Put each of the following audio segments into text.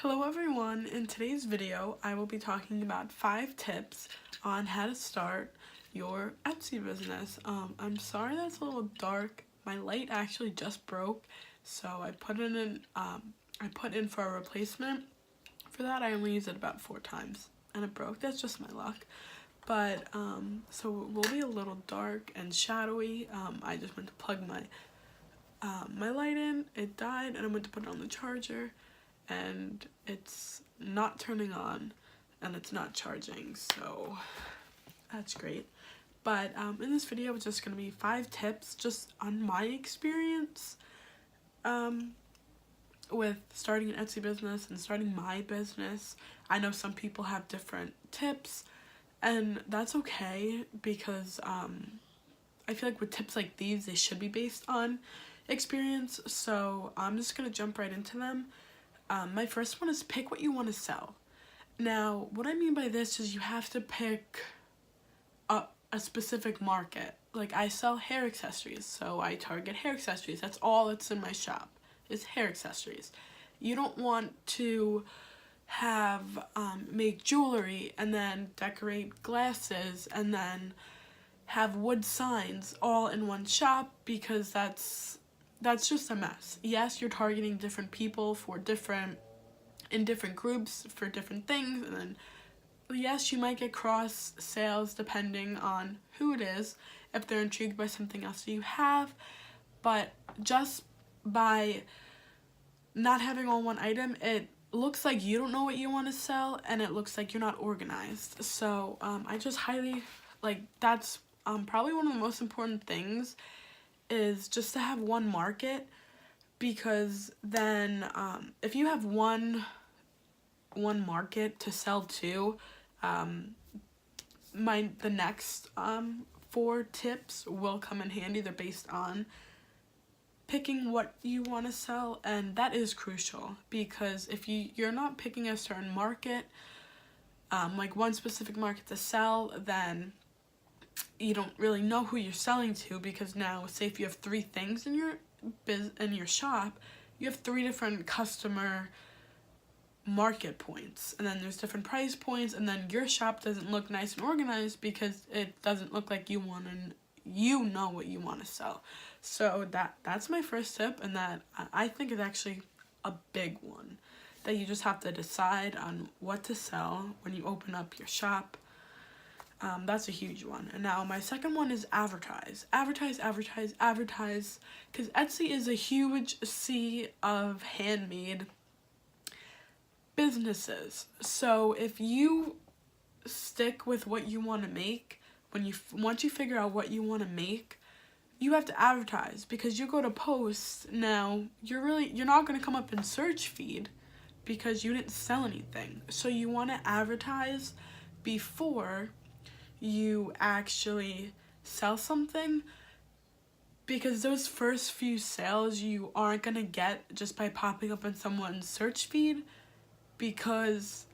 Hello everyone, in today's video I will be talking about 5 tips on how to start your Etsy business. I'm sorry that's a little dark. My light actually just broke, so I put in for a replacement. For that I only used it about 4 times and it broke. That's just my luck. But so it will be a little dark and shadowy. I just went to plug my light in, it died, and I went to put it on the charger and it's not turning on and it's not charging, so that's great. But in this video it's just going to be 5 tips just on my experience with starting an Etsy business and starting my business. I know some people have different tips and that's okay, because I feel like with tips like these they should be based on experience, so I'm just going to jump right into them. My first one is pick what you want to sell. Now, what I mean by this is you have to pick a specific market. Like, I sell hair accessories, so I target hair accessories. That's all that's in my shop, is hair accessories. You don't want to have make jewelry and then decorate glasses and then have wood signs all in one shop, because that's just a mess. Yes, you're targeting different people in different groups for different things, and then yes, you might get cross sales depending on who it is, if they're intrigued by something else that you have. But just by not having all one item, it looks like you don't know what you want to sell, and it looks like you're not organized. So I just highly, that's probably one of the most important things, is just to have one market, because then if you have one market to sell to, the next 4 tips will come in handy. They're based on picking what you want to sell, and that is crucial, because if you're not picking a certain market, like one specific market to sell, then you don't really know who you're selling to, because now, say if you have 3 things in your shop, you have 3 different customer market points, and then there's different price points, and then your shop doesn't look nice and organized because it doesn't look like you know what you want to sell. So that's my first tip, and that I think is actually a big one, that you just have to decide on what to sell when you open up your shop. That's a huge one. And now my second one is advertise. Advertise, because Etsy is a huge sea of handmade businesses. So if you stick with what you want to make, once you figure out what you want to make, you have to advertise, because you go to post now, you're not going to come up in search feed because you didn't sell anything. So you want to advertise before you actually sell something, because those first few sales you aren't gonna get just by popping up in someone's search feed, because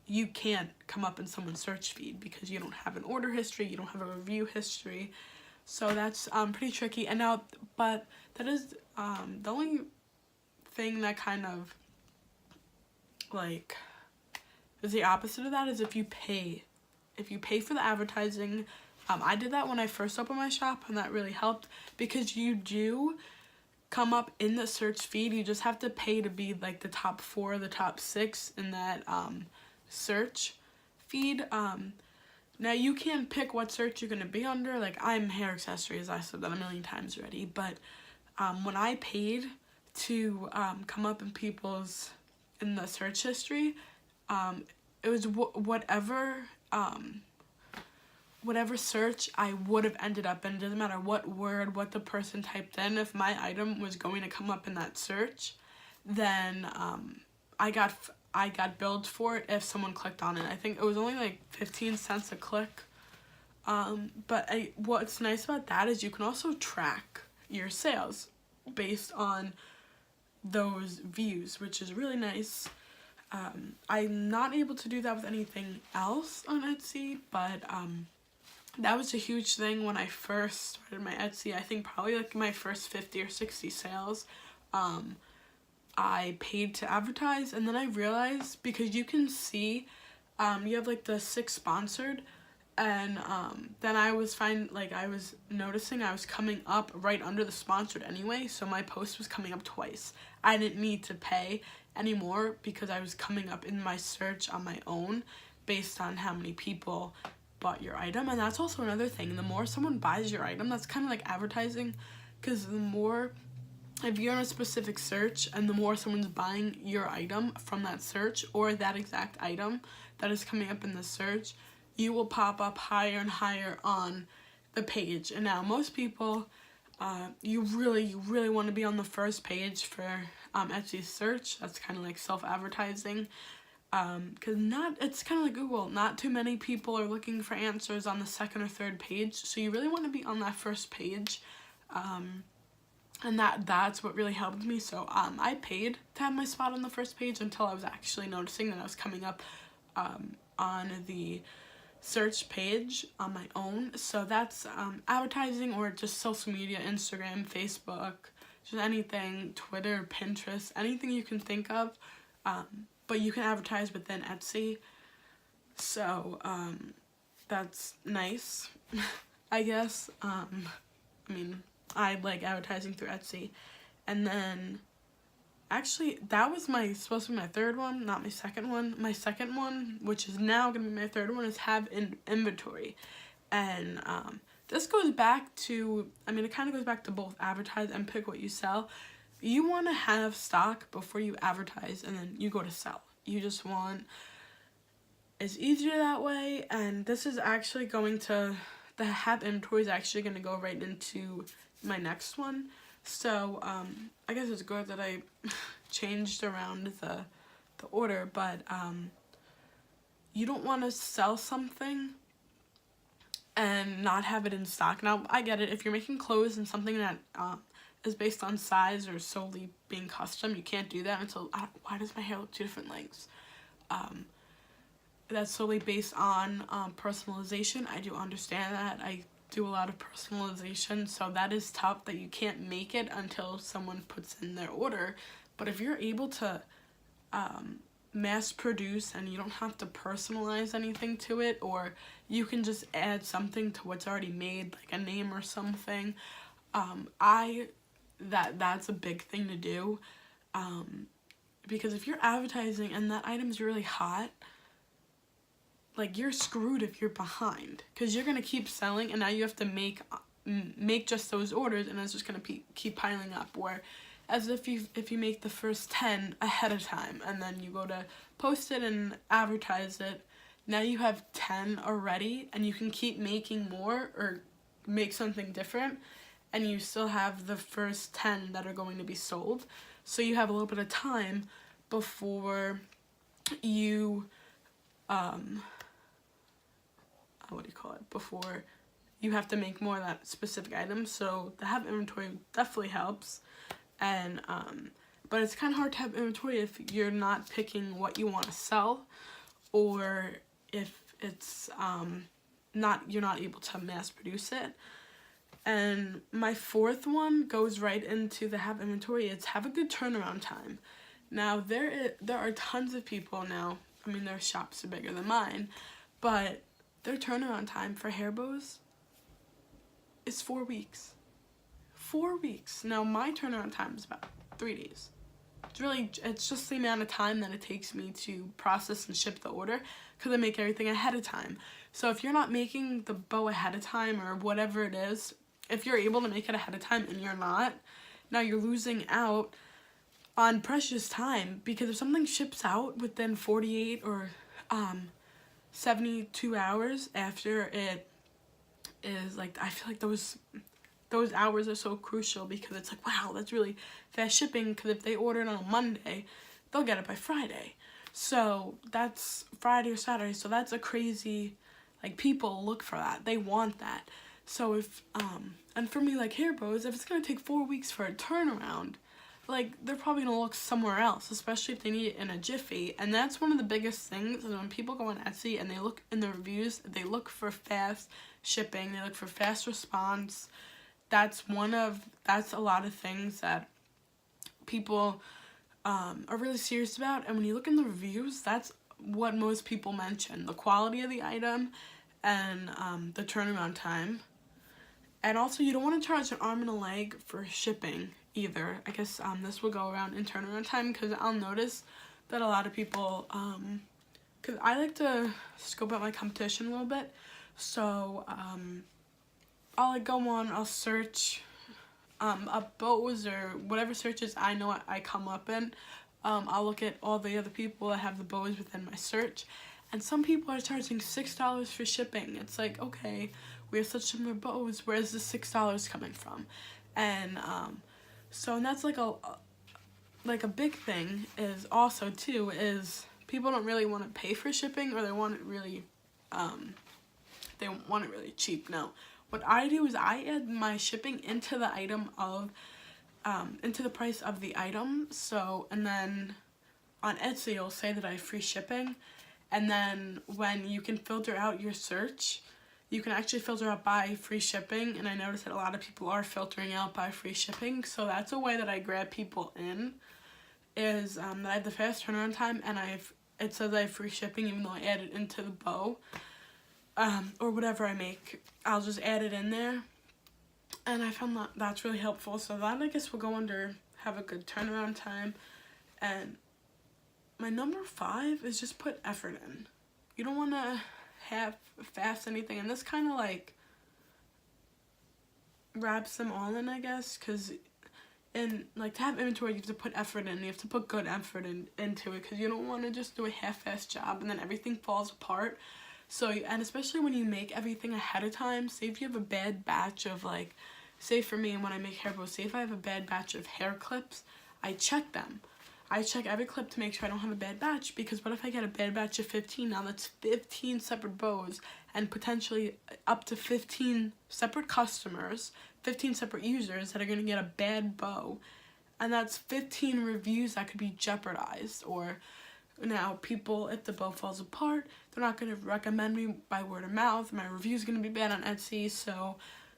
you can't come up in someone's search feed because you don't have an order history, you don't have a review history. So that's pretty tricky. And now, but that is the only thing that kind of is the opposite of that, is if you pay for the advertising. I did that when I first opened my shop, and that really helped, because you do come up in the search feed. You just have to pay to be like the top 4, the top 6 in that search feed. Now you can pick what search you're gonna be under. Like, I'm hair accessories, I said that a million times already, but when I paid to come up in the search history, it was whatever search I would have ended up in. It doesn't matter what word, what the person typed in. If my item was going to come up in that search, then I got billed for it if someone clicked on it. I think it was only like 15 cents a click. But what's nice about that is you can also track your sales based on those views, which is really nice. I'm not able to do that with anything else on Etsy, but that was a huge thing when I first started my Etsy. I think probably like my first 50 or 60 sales I paid to advertise, and then I realized, because you can see, you have like the 6 sponsored, and then I was noticing I was coming up right under the sponsored anyway, so my post was coming up twice. I didn't need to pay anymore because I was coming up in my search on my own based on how many people bought your item. And that's also another thing, the more someone buys your item, that's kind of like advertising, because the more, if you're in a specific search and the more someone's buying your item from that search or that exact item that is coming up in the search, you will pop up higher and higher on the page. And now most people, you really want to be on the first page for Etsy search. That's kind of like self-advertising, because it's kind of like Google. Not too many people are looking for answers on the second or third page, so you really want to be on that first page. And that's what really helped me. So I paid to have my spot on the first page until I was actually noticing that I was coming up on the search page on my own. So that's advertising, or just social media, Instagram, Facebook, just anything, Twitter, Pinterest, anything you can think of. But you can advertise within Etsy. So that's nice, I guess. I mean, I like advertising through Etsy. And then, actually, that was supposed to be my third one, not my second one. My second one, which is now going to be my third one, is have inventory. And this goes back to, it kind of goes back to both advertise and pick what you sell. You want to have stock before you advertise, and then you go to sell. You just want, it's easier that way. And this is actually going to, the have inventory is actually going to go right into my next one. So I guess it's good that I changed around the order, but you don't want to sell something and not have it in stock. Now, I get it, if you're making clothes and something that is based on size or solely being custom, you can't do that until, why does my hair look 2 different lengths? That's solely based on personalization. I do understand that. I do a lot of personalization, so that is tough that you can't make it until someone puts in their order. But if you're able to mass produce and you don't have to personalize anything to it, or you can just add something to what's already made, like a name or something, that's a big thing to do, because if you're advertising and that item's really hot, like, you're screwed if you're behind, because you're gonna keep selling, and now you have to make just those orders, and it's just gonna keep piling up. Where as if you make the first 10 ahead of time, and then you go to post it and advertise it, now you have 10 already, and you can keep making more or make something different, and you still have the first 10 that are going to be sold. So you have a little bit of time before you before you have to make more of that specific item. So the have inventory definitely helps. And but it's kind of hard to have inventory if you're not picking what you want to sell, or if it's you're not able to mass produce it. And my fourth one goes right into the have inventory. It's have a good turnaround time. Now there are tons of people now. Their shops are bigger than mine, but their turnaround time for hair bows is 4 weeks. 4 weeks. Now my turnaround time is about 3 days. It's just the amount of time that it takes me to process and ship the order, because I make everything ahead of time. So if you're not making the bow ahead of time, or whatever it is, if you're able to make it ahead of time and you're not, now you're losing out on precious time, because if something ships out within 48 or 72 hours after it is, like, I feel like those hours are so crucial, because it's like, wow, that's really fast shipping, because if they order it on a Monday, they'll get it by Friday. So that's Friday or Saturday, so that's a crazy, like, people look for that. They want that. So if, and for me, like, hair bows, if it's going to take 4 weeks for a turnaround, like, they're probably going to look somewhere else, especially if they need it in a jiffy. And that's one of the biggest things, is when people go on Etsy and they look in the reviews, they look for fast shipping, they look for fast response. That's a lot of things that people are really serious about. And when you look in the reviews, that's what most people mention: the quality of the item and the turnaround time. And also, you don't want to charge an arm and a leg for shipping either. I guess this will go around in turnaround time, because I'll notice that a lot of people, because I like to scope out my competition a little bit, so I'll like go on, I'll search up Bose or whatever searches I know I come up in. I'll look at all the other people that have the Bose within my search, and some people are charging $6 for shipping. It's like, okay, we have such similar Bose, where's the $6 coming from? And and that's like a big thing is also too is people don't really want to pay for shipping, or they want it really cheap. No, what I do is I add my shipping into the item of into the price of the item. So, and then on Etsy it'll say that I have free shipping, and then when you can filter out your search, you can actually filter out by free shipping, and I notice that a lot of people are filtering out by free shipping. So that's a way that I grab people in, is that I have the fast turnaround time, and it says I have free shipping even though I add it into the bow, or whatever I make. I'll just add it in there, and I found that that's really helpful. So that, I guess, will go under have a good turnaround time. And my number 5 is just put effort in. You don't want to have fast anything, and this kind of like wraps them all in, I guess, because in like to have inventory you have to put effort in, you have to put good effort into it, because you don't want to just do a half-assed job and then everything falls apart. So, and especially when you make everything ahead of time, say if you have a bad batch of, like, say for me when I make hair bows, say if I have a bad batch of hair clips, I check them. I check every clip to make sure I don't have a bad batch, because what if I get a bad batch of 15? Now that's 15 separate bows, and potentially up to 15 separate customers, 15 separate users that are going to get a bad bow, and that's 15 reviews that could be jeopardized. Or now people, if the bow falls apart, they're not going to recommend me by word of mouth. My review's going to be bad on Etsy. So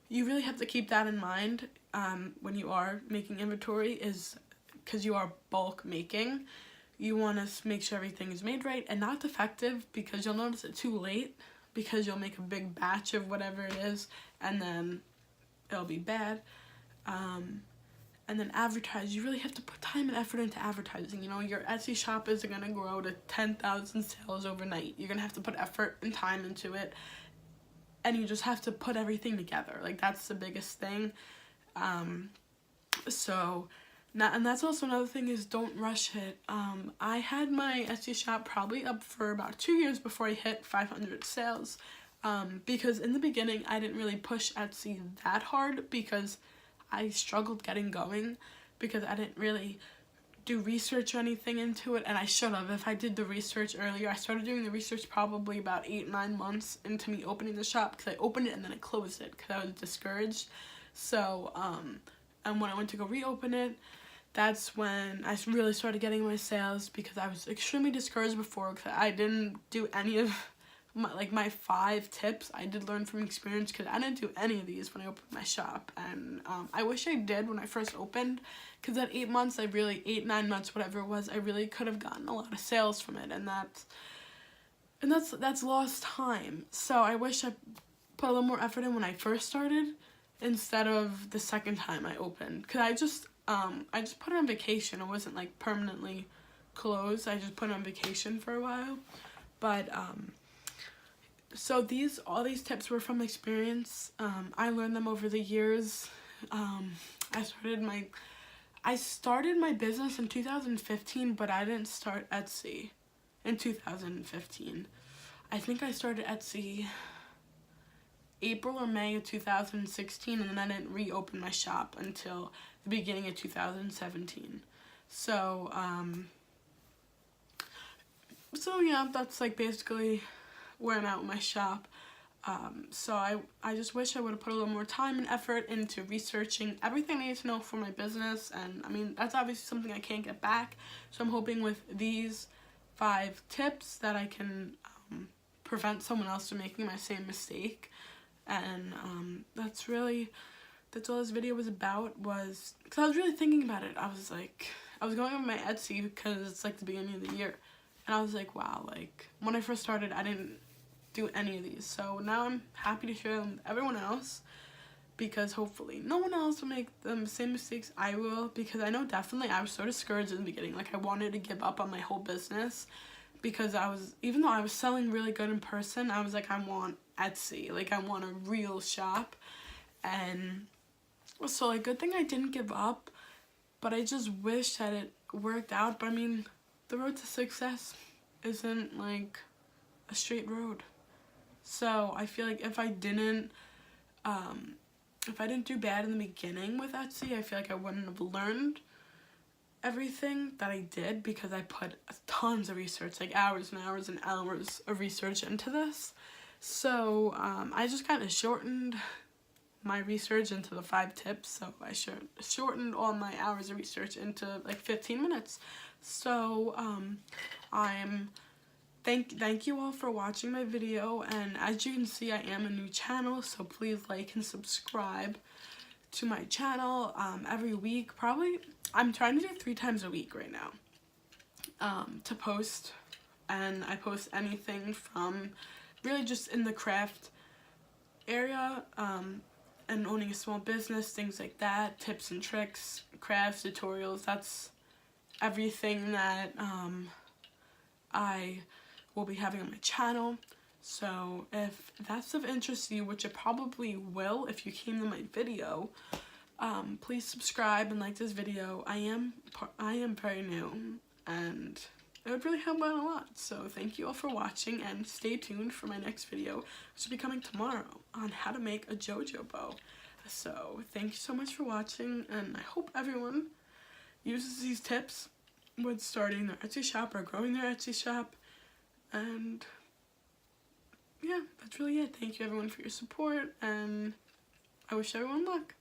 you really have to keep that in mind when you are making inventory, is because you are bulk making. You want to make sure everything is made right and not defective, because you'll notice it too late, because you'll make a big batch of whatever it is and then it'll be bad. And then advertise. You really have to put time and effort into advertising. You know, your Etsy shop isn't going to grow to 10,000 sales overnight. You're going to have to put effort and time into it, and you just have to put everything together. Like, that's the biggest thing. And that's also another thing, is don't rush it. I had my Etsy shop probably up for about 2 years before I hit 500 sales, because in the beginning I didn't really push Etsy that hard, because I struggled getting going, because I didn't really do research or anything into it, and I should have. If I did the research earlier, I started doing the research probably about 8-9 months into me opening the shop, because I opened it and then I closed it because I was discouraged. So and when I went to go reopen it, that's when I really started getting my sales, because I was extremely discouraged before, because I didn't do any of my 5 tips. I did learn from experience, because I didn't do any of these when I opened my shop, and I wish I did when I first opened, because at 8 months, 8-9 months, whatever it was, I really could have gotten a lot of sales from it, and that's lost time. So I wish I put a little more effort in when I first started, instead of the second time I opened, because I just put it on vacation. It wasn't like permanently closed. I just put it on vacation for a while. But so all these tips were from experience. I learned them over the years. I started my business in 2015, but I didn't start Etsy in 2015. I think I started Etsy April or May of 2016, and then I didn't reopen my shop until the beginning of 2017. So yeah, that's like basically where I'm at with my shop. So I just wish I would have put a little more time and effort into researching everything I need to know for my business, and I mean, that's obviously something I can't get back, so I'm hoping with these 5 tips that I can prevent someone else from making my same mistake. And that's really that's all this video was about, was because I was really thinking about it. I was like, I was going on my Etsy because it's like the beginning of the year, and I was like, wow, like when I first started I didn't do any of these, so now I'm happy to share them with everyone else, because hopefully no one else will make the same mistakes I will, because I know definitely I was so discouraged in the beginning. Like, I wanted to give up on my whole business, because I was, even though I was selling really good in person, I was like, I want Etsy, like I want a real shop. And so like, good thing I didn't give up, but I just wish that it worked out. But I mean, the road to success isn't like a straight road. So I feel like if I didn't do bad in the beginning with Etsy, I feel like I wouldn't have learned everything that I did, because I put tons of research, like hours and hours and hours of research into this. So I just kind of shortened my research into the 5 tips, so I shortened all my hours of research into like 15 minutes. So thank you all for watching my video, and as you can see, I am a new channel, so please like and subscribe to my channel every week. Probably I'm trying to do 3 times a week right now to post, and I post anything from really just in the craft area, and owning a small business, things like that, tips and tricks, crafts, tutorials. That's everything that I will be having on my channel. So if that's of interest to you, which it probably will if you came to my video, please subscribe and like this video. I am very new, and it would really help out a lot. So thank you all for watching, and stay tuned for my next video, which will be coming tomorrow, on how to make a JoJo bow. So thank you so much for watching, and I hope everyone uses these tips with starting their Etsy shop or growing their Etsy shop. And yeah, that's really it. Thank you everyone for your support, and I wish everyone luck.